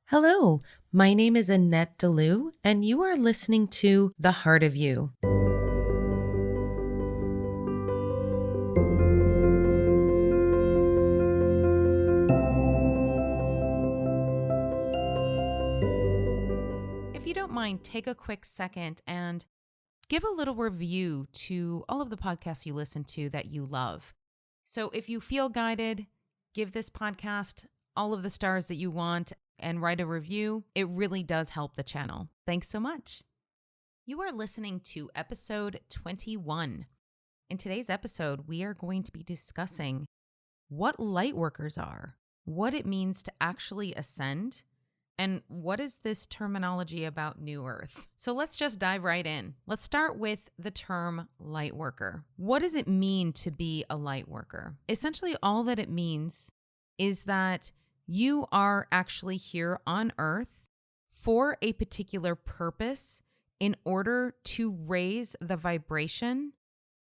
Hello, my name is Annette Dalloo, and you are listening to The Heart of You. If you don't mind, take a quick second and give a little review to all of the podcasts you listen to that you love. So if you feel guided, give this podcast all of the stars that you want and write a review. It really does help the channel. Thanks so much. You are listening to episode 21. In today's episode, we are going to be discussing what Lightworkers are, what it means to actually ascend, and what is this terminology about New Earth? So let's just dive right in. Let's start with the term Lightworker. What does it mean to be a Lightworker? Essentially, all that it means is that you are actually here on Earth for a particular purpose in order to raise the vibration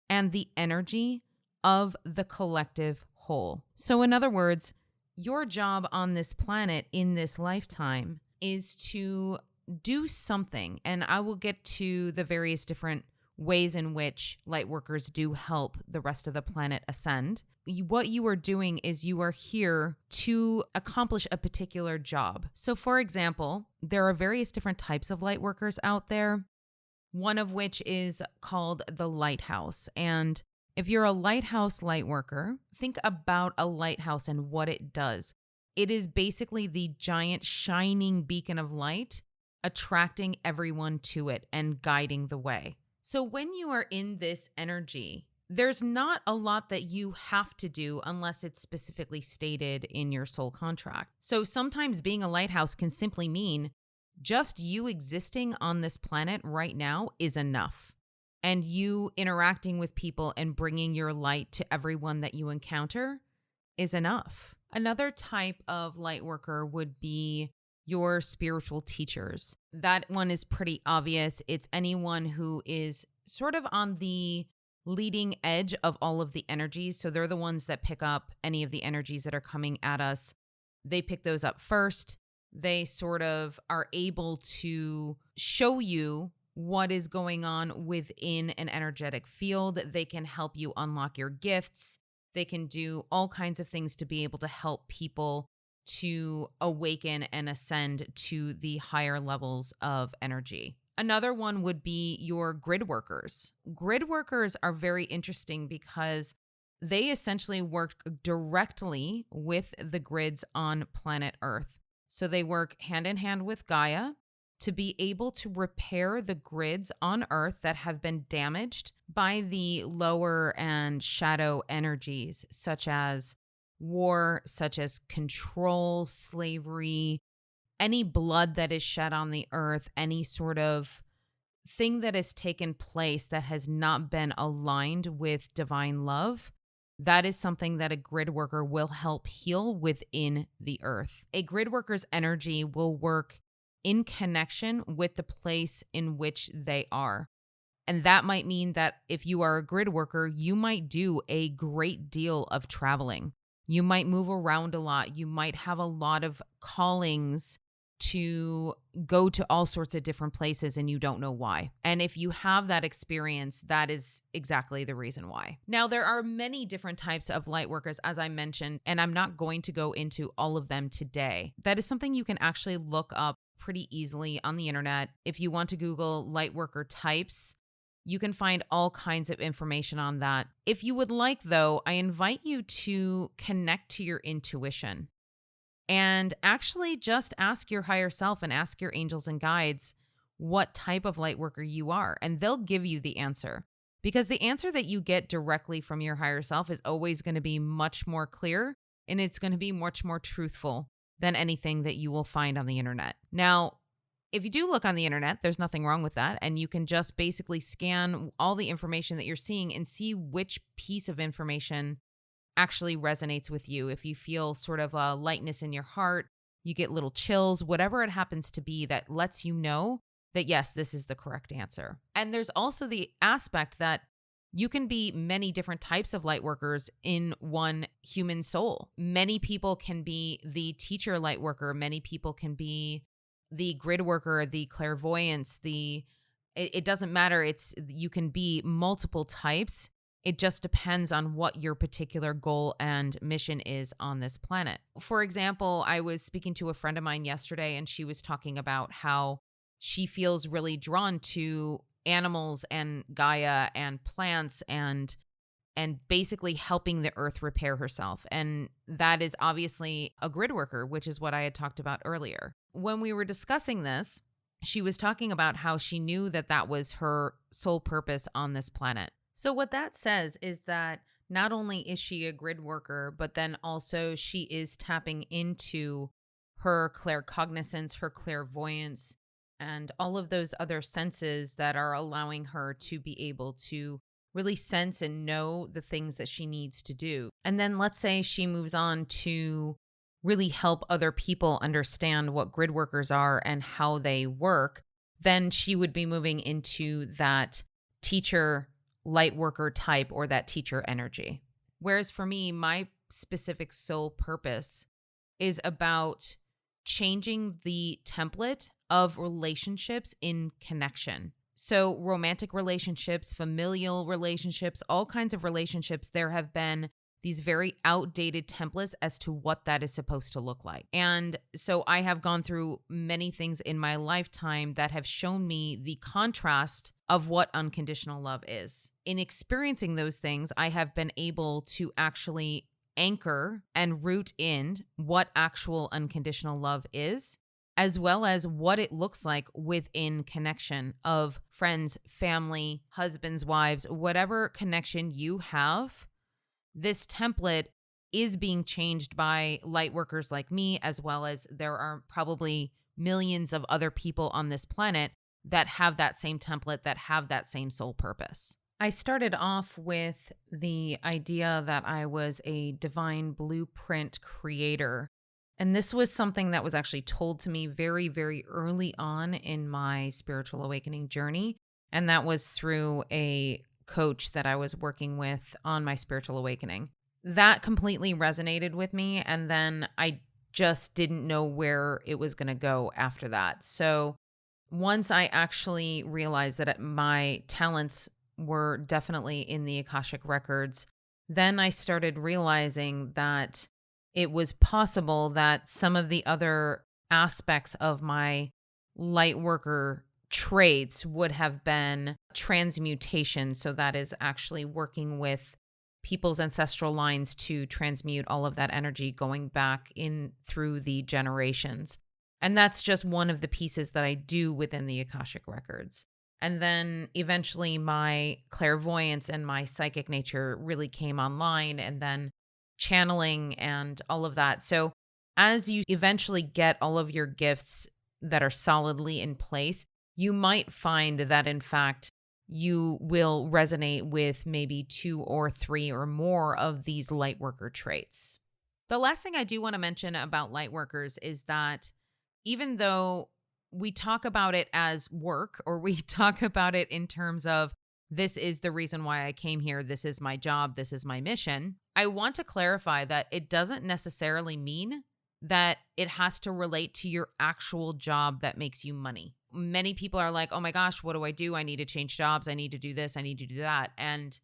and the energy of the collective whole. So in other words, your job on this planet in this lifetime is to do something. And I will get to the various different ways in which Lightworkers do help the rest of the planet ascend. What you are doing is you are here to accomplish a particular job. So for example, there are various different types of Lightworkers out there, one of which is called the lighthouse. And if you're a lighthouse Lightworker, think about a lighthouse and what it does. It is basically the giant shining beacon of light, attracting everyone to it and guiding the way. So when you are in this energy, there's not a lot that you have to do unless it's specifically stated in your soul contract. So sometimes being a lighthouse can simply mean just you existing on this planet right now is enough. And you interacting with people and bringing your light to everyone that you encounter is enough. Another type of Lightworker would be your spiritual teachers. That one is pretty obvious. It's anyone who is sort of on the leading edge of all of the energies. So they're the ones that pick up any of the energies that are coming at us. They pick those up first. They sort of are able to show you what is going on within an energetic field. They can help you unlock your gifts. They can do all kinds of things to be able to help people to awaken and ascend to the higher levels of energy. Another one would be your grid workers. Grid workers are very interesting because they essentially work directly with the grids on planet Earth. So they work hand in hand with Gaia to be able to repair the grids on Earth that have been damaged by the lower and shadow energies, such as war, such as control, slavery, any blood that is shed on the earth, any sort of thing that has taken place that has not been aligned with divine love. That is something that a grid worker will help heal within the earth. A grid worker's energy will work in connection with the place in which they are. And that might mean that if you are a grid worker, you might do a great deal of traveling. You might move around a lot. You might have a lot of callings to go to all sorts of different places and you don't know why. And if you have that experience, that is exactly the reason why. Now, there are many different types of Lightworkers, as I mentioned, and I'm not going to go into all of them today. That is something you can actually look up pretty easily on the internet. If you want to Google Lightworker types, you can find all kinds of information on that. If you would like, though, I invite you to connect to your intuition and actually just ask your higher self and ask your angels and guides what type of Lightworker you are, and they'll give you the answer. Because the answer that you get directly from your higher self is always going to be much more clear, and it's going to be much more truthful than anything that you will find on the internet. Now, if you do look on the internet, there's nothing wrong with that. And you can just basically scan all the information that you're seeing and see which piece of information actually resonates with you. If you feel sort of a lightness in your heart, you get little chills, whatever it happens to be that lets you know that, yes, this is the correct answer. And there's also the aspect that You can be many different types of light workers in one human soul. Many people can be the teacher light worker. Many people can be the grid worker, the clairvoyance, it doesn't matter. You can be multiple types. It just depends on what your particular goal and mission is on this planet. For example, I was speaking to a friend of mine yesterday, and she was talking about how she feels really drawn to animals and Gaia and plants and basically helping the earth repair herself. And that is obviously a grid worker, which is what I had talked about earlier. When we were discussing this, she was talking about how she knew that that was her sole purpose on this planet. So what that says is that not only is she a grid worker, but then also she is tapping into her claircognizance, her clairvoyance, and all of those other senses that are allowing her to be able to really sense and know the things that she needs to do. And then let's say she moves on to really help other people understand what grid workers are and how they work, then she would be moving into that teacher light worker type or that teacher energy. Whereas for me, my specific soul purpose is about changing the template of relationships in connection. So romantic relationships, familial relationships, all kinds of relationships, there have been these very outdated templates as to what that is supposed to look like. And so I have gone through many things in my lifetime that have shown me the contrast of what unconditional love is. In experiencing those things, I have been able to actually anchor and root in what actual unconditional love is, as well as what it looks like within connection of friends, family, husbands, wives, whatever connection you have. This template is being changed by light workers like me, as well as there are probably millions of other people on this planet that have that same template, that have that same soul purpose. I started off with the idea that I was a divine blueprint creator. And this was something that was actually told to me very, very early on in my spiritual awakening journey. And that was through a coach that I was working with on my spiritual awakening. That completely resonated with me. And then I just didn't know where it was going to go after that. So once I actually realized that my talents were definitely in the Akashic records, then I started realizing that it was possible that some of the other aspects of my light worker traits would have been transmutation. So that is actually working with people's ancestral lines to transmute all of that energy going back in through the generations. And that's just one of the pieces that I do within the Akashic records. And then eventually my clairvoyance and my psychic nature really came online, and then channeling and all of that. So as you eventually get all of your gifts that are solidly in place, you might find that in fact you will resonate with maybe 2 or 3 or more of these light worker traits. The last thing I do want to mention about light workers is that even though we talk about it as work, or we talk about it in terms of this is the reason why I came here, this is my job, this is my mission, I want to clarify that it doesn't necessarily mean that it has to relate to your actual job that makes you money. Many people are like, oh my gosh, what do? I need to change jobs. I need to do this. I need to do that. And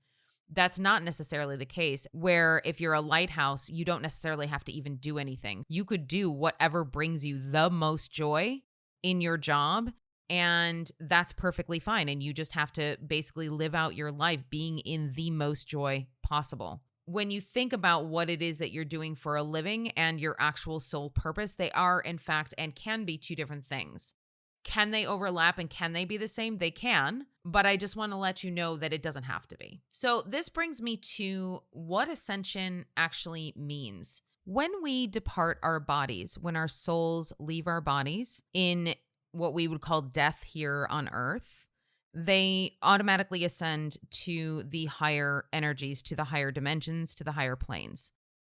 that's not necessarily the case, where if you're a lighthouse, you don't necessarily have to even do anything. You could do whatever brings you the most joy in your job, and that's perfectly fine. And you just have to basically live out your life being in the most joy possible. When you think about what it is that you're doing for a living and your actual soul purpose, they are, in fact, and can be 2 different things. Can they overlap and can they be the same? They can, but I just want to let you know that it doesn't have to be. So this brings me to what ascension actually means. When we depart our bodies, when our souls leave our bodies in what we would call death here on earth, they automatically ascend to the higher energies, to the higher dimensions, to the higher planes.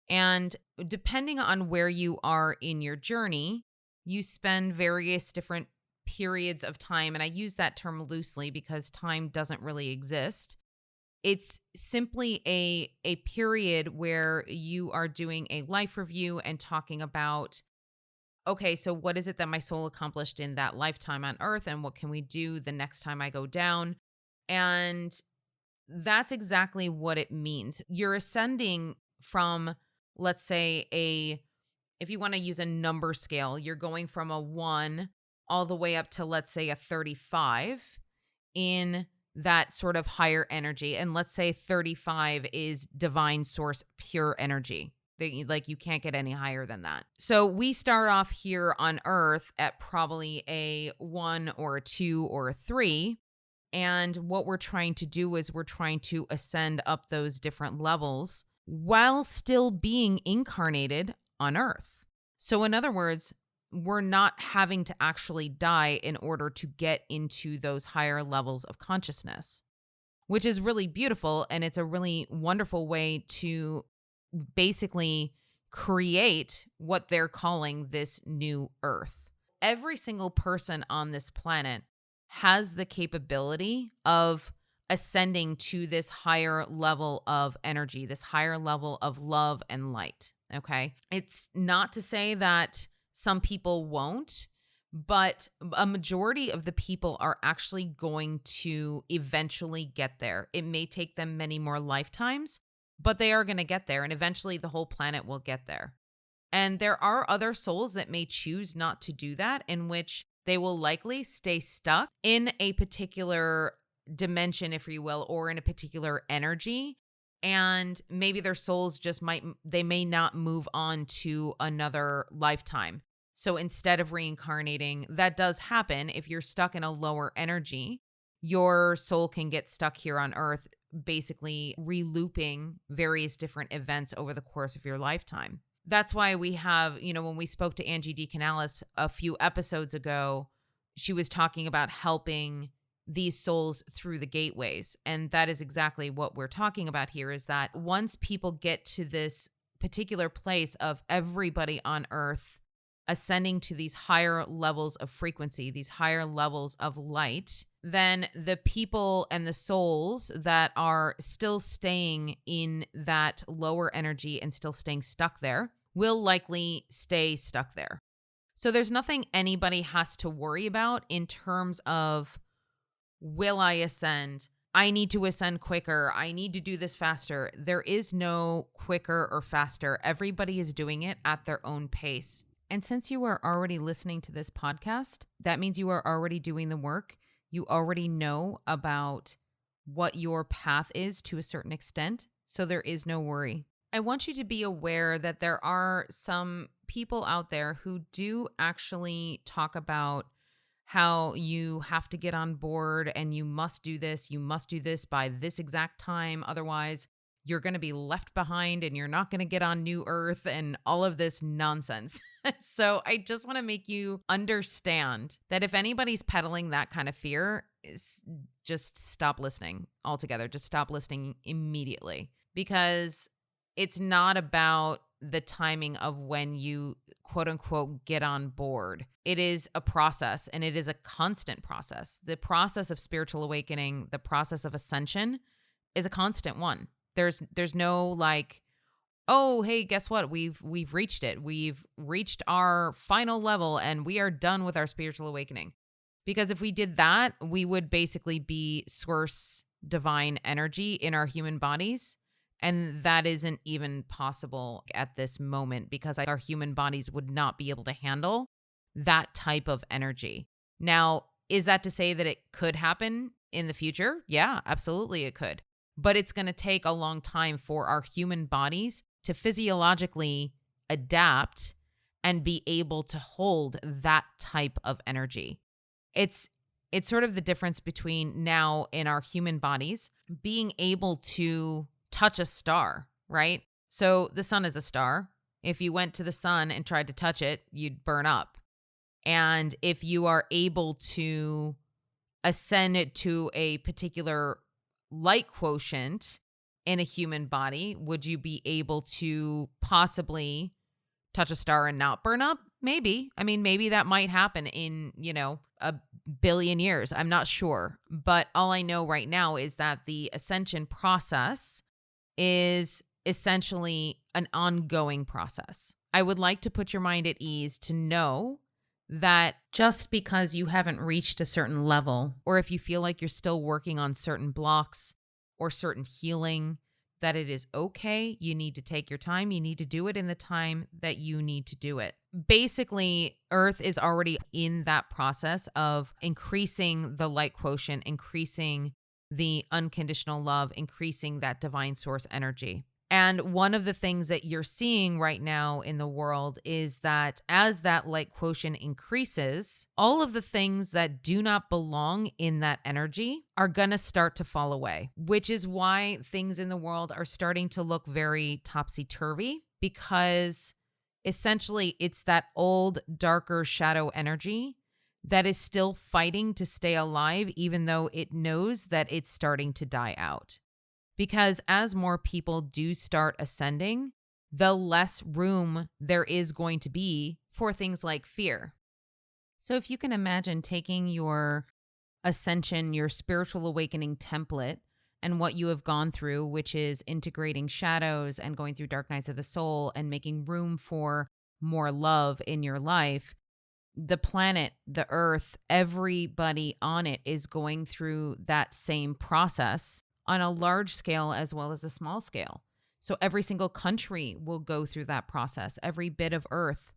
And depending on where you are in your journey, you spend various different periods of time. And I use that term loosely because time doesn't really exist. It's simply a period where you are doing a life review and talking about, okay, so what is it that my soul accomplished in that lifetime on earth, and what can we do the next time I go down? And that's exactly what it means. You're ascending from, let's say, if you want to use a number scale, you're going from a 1 all the way up to, let's say, a 35 in that sort of higher energy. And let's say 35 is divine source, pure energy. Like, you can't get any higher than that. So we start off here on earth at probably a 1 or a 2 or a 3. And what we're trying to do is we're trying to ascend up those different levels while still being incarnated on earth. So in other words, we're not having to actually die in order to get into those higher levels of consciousness, which is really beautiful. And it's a really wonderful way to basically create what they're calling this new earth. Every single person on this planet has the capability of ascending to this higher level of energy, this higher level of love and light. Okay. It's not to say that some people won't, but a majority of the people are actually going to eventually get there. It may take them many more lifetimes, but they are going to get there. And eventually the whole planet will get there. And there are other souls that may choose not to do that, in which they will likely stay stuck in a particular dimension, if you will, or in a particular energy. And maybe their souls just they may not move on to another lifetime. So instead of reincarnating, that does happen. If you're stuck in a lower energy, your soul can get stuck here on earth, basically relooping various different events over the course of your lifetime. That's why we have, when we spoke to Angie DeCanalis a few episodes ago, she was talking about helping these souls through the gateways. And that is exactly what we're talking about here, is that once people get to this particular place of everybody on earth ascending to these higher levels of frequency, these higher levels of light, then the people and the souls that are still staying in that lower energy and still staying stuck there will likely stay stuck there. So there's nothing anybody has to worry about in terms of, will I ascend? I need to ascend quicker. I need to do this faster. There is no quicker or faster. Everybody is doing it at their own pace. And since you are already listening to this podcast, that means you are already doing the work. You already know about what your path is to a certain extent. So there is no worry. I want you to be aware that there are some people out there who do actually talk about how you have to get on board and you must do this by this exact time. Otherwise, you're going to be left behind and you're not going to get on New Earth and all of this nonsense. So I just want to make you understand that if anybody's peddling that kind of fear, just stop listening altogether. Just stop listening immediately, because it's not about the timing of when you quote unquote get on board. It is a process, and it is a constant process. The process of spiritual awakening, the process of ascension, is a constant one. There's no like, oh, hey, guess what? We've reached it. We've reached our final level and we are done with our spiritual awakening. Because if we did that, we would basically be source divine energy in our human bodies. And that isn't even possible at this moment, because our human bodies would not be able to handle that type of energy. Now, is that to say that it could happen in the future? Yeah, absolutely it could. But it's going to take a long time for our human bodies to physiologically adapt and be able to hold that type of energy. It's sort of the difference between now in our human bodies being able to touch a star, right? So the sun is a star. If you went to the sun and tried to touch it, you'd burn up. And if you are able to ascend to a particular light quotient in a human body, would you be able to possibly touch a star and not burn up? Maybe. I mean, maybe that might happen in, a billion years. I'm not sure. But all I know right now is that the ascension process is essentially an ongoing process. I would like to put your mind at ease to know that just because you haven't reached a certain level, or if you feel like you're still working on certain blocks or certain healing, that it is okay. You need to take your time. You need to do it in the time that you need to do it. Basically, Earth is already in that process of increasing the light quotient, increasing the unconditional love, increasing that divine source energy. And one of the things that you're seeing right now in the world is that as that light quotient increases, all of the things that do not belong in that energy are going to start to fall away, which is why things in the world are starting to look very topsy-turvy, because essentially it's that old, darker shadow energy that is still fighting to stay alive, even though it knows that it's starting to die out. Because as more people do start ascending, the less room there is going to be for things like fear. So if you can imagine taking your ascension, your spiritual awakening template, and what you have gone through, which is integrating shadows and going through dark nights of the soul and making room for more love in your life, the planet, the earth, everybody on it is going through that same process on a large scale as well as a small scale. So every single country will go through that process. Every bit of earth,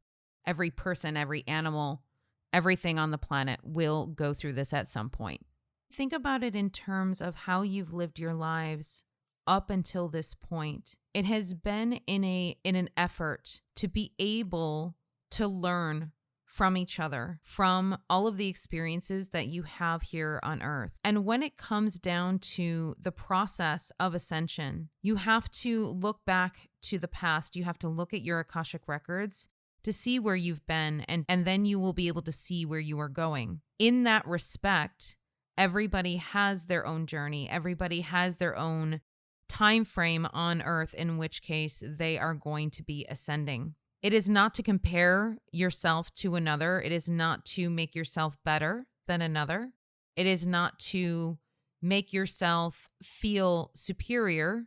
every person, every animal, everything on the planet will go through this at some point. Think about it in terms of how you've lived your lives up until this point. It has been in an effort to be able to learn from each other, from all of the experiences that you have here on earth. And when it comes down to the process of ascension, you have to look back to the past. You have to look at your Akashic records to see where you've been, and then you will be able to see where you are going. In that respect, everybody has their own journey. Everybody has their own time frame on earth in which case they are going to be ascending. It is not to compare yourself to another. It is not to make yourself better than another. It is not to make yourself feel superior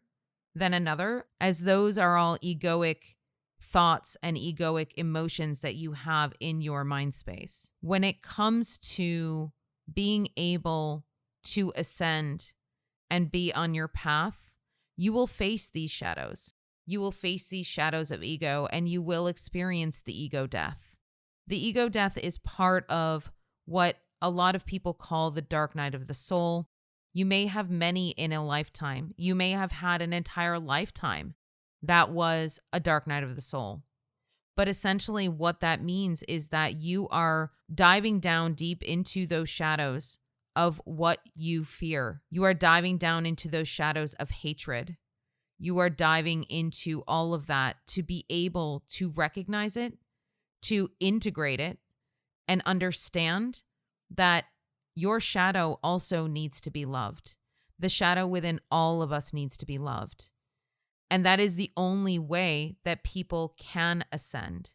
than another, as those are all egoic thoughts and egoic emotions that you have in your mind space. When it comes to being able to ascend and be on your path, you will face these shadows. You will face these shadows of ego, and you will experience the ego death. The ego death is part of what a lot of people call the dark night of the soul. You may have many in a lifetime. You may have had an entire lifetime that was a dark night of the soul. But essentially what that means is that you are diving down deep into those shadows of what you fear. You are diving down into those shadows of hatred. You are diving into all of that to be able to recognize it, to integrate it, and understand that your shadow also needs to be loved. The shadow within all of us needs to be loved. And that is the only way that people can ascend.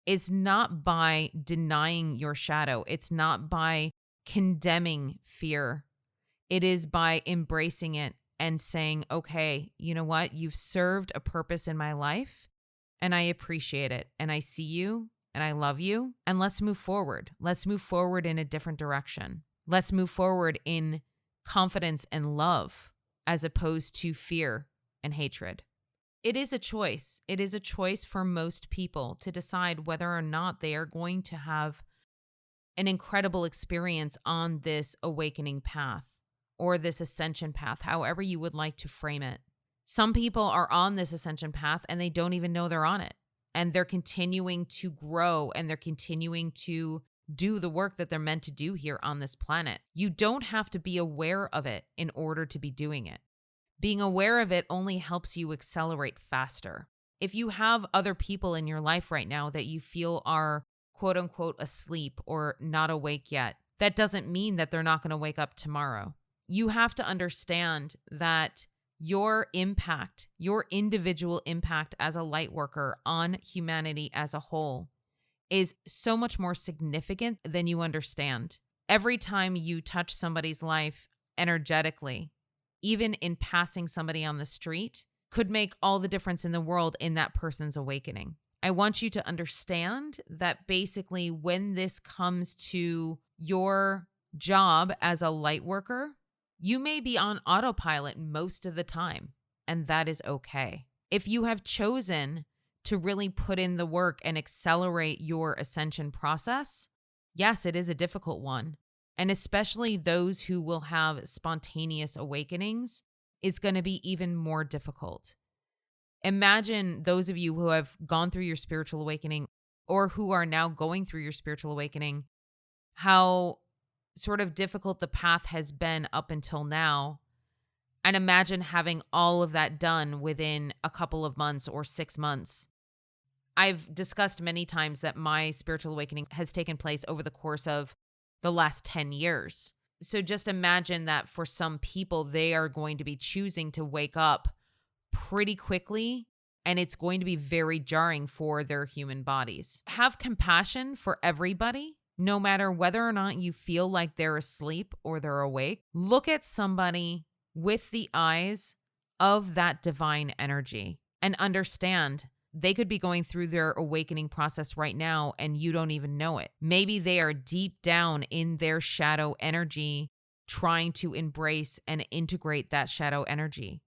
It's not by denying your shadow. It's not by condemning fear. It is by embracing it and saying, okay, you know what? You've served a purpose in my life, and I appreciate it. And I see you, and I love you. And let's move forward. Let's move forward in a different direction. Let's move forward in confidence and love as opposed to fear and hatred. It is a choice. It is a choice for most people to decide whether or not they are going to have an incredible experience on this awakening path or this ascension path, however you would like to frame it. Some people are on this ascension path and they don't even know they're on it. And they're continuing to grow and they're continuing to do the work that they're meant to do here on this planet. You don't have to be aware of it in order to be doing it. Being aware of it only helps you accelerate faster. If you have other people in your life right now that you feel are quote unquote asleep or not awake yet, that doesn't mean that they're not going to wake up tomorrow. You have to understand that your impact, your individual impact as a light worker on humanity as a whole is so much more significant than you understand. Every time you touch somebody's life energetically, even in passing somebody on the street, could make all the difference in the world in that person's awakening. I want you to understand that basically when this comes to your job as a light worker, you may be on autopilot most of the time, and that is okay. If you have chosen to really put in the work and accelerate your ascension process, yes, it is a difficult one. And especially those who will have spontaneous awakenings is going to be even more difficult. Imagine those of you who have gone through your spiritual awakening or who are now going through your spiritual awakening, how sort of difficult the path has been up until now. And imagine having all of that done within a couple of months or 6 months. I've discussed many times that my spiritual awakening has taken place over the course of the last 10 years. So just imagine that for some people, they are going to be choosing to wake up pretty quickly, and it's going to be very jarring for their human bodies. Have compassion for everybody, no matter whether or not you feel like they're asleep or they're awake. Look at somebody with the eyes of that divine energy and understand they could be going through their awakening process right now and you don't even know it. Maybe they are deep down in their shadow energy trying to embrace and integrate that shadow energy.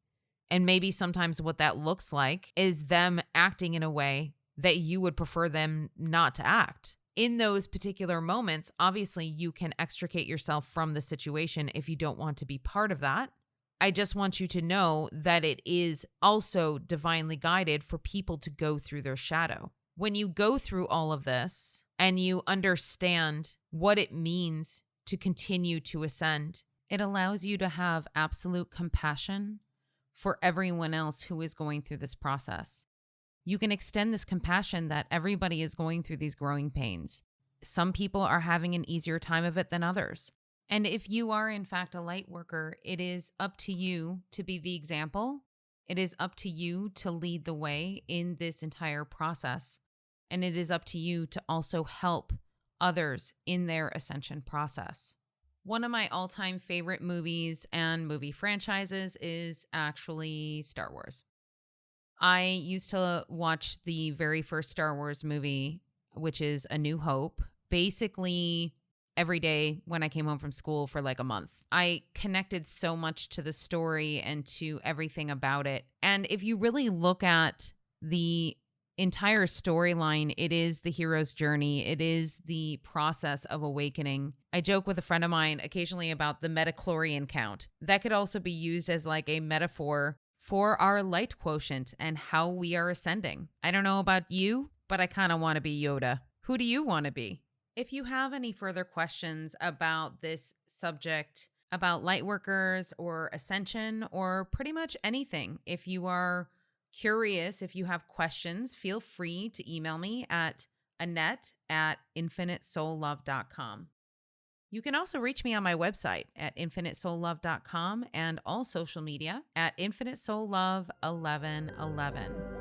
And maybe sometimes what that looks like is them acting in a way that you would prefer them not to act. In those particular moments, obviously you can extricate yourself from the situation if you don't want to be part of that. I just want you to know that it is also divinely guided for people to go through their shadow. When you go through all of this and you understand what it means to continue to ascend, it allows you to have absolute compassion for everyone else who is going through this process. You can extend this compassion that everybody is going through these growing pains. Some people are having an easier time of it than others. And if you are, in fact, a light worker, it is up to you to be the example. It is up to you to lead the way in this entire process. And it is up to you to also help others in their ascension process. One of my all-time favorite movies and movie franchises is actually Star Wars. I used to watch the very first Star Wars movie, which is A New Hope, basically every day when I came home from school for like a month. I connected so much to the story and to everything about it. And if you really look at the entire storyline, it is the hero's journey. It is the process of awakening. I joke with a friend of mine occasionally about the metachlorian count. That could also be used as like a metaphor for our light quotient and how we are ascending. I don't know about you, but I kind of want to be Yoda. Who do you want to be? If you have any further questions about this subject, about lightworkers or ascension or pretty much anything, if you are curious, if you have questions, feel free to email me at Annette@infinitesoullove.com. You can also reach me on my website at infinitesoullove.com and all social media at infinitesoullove1111.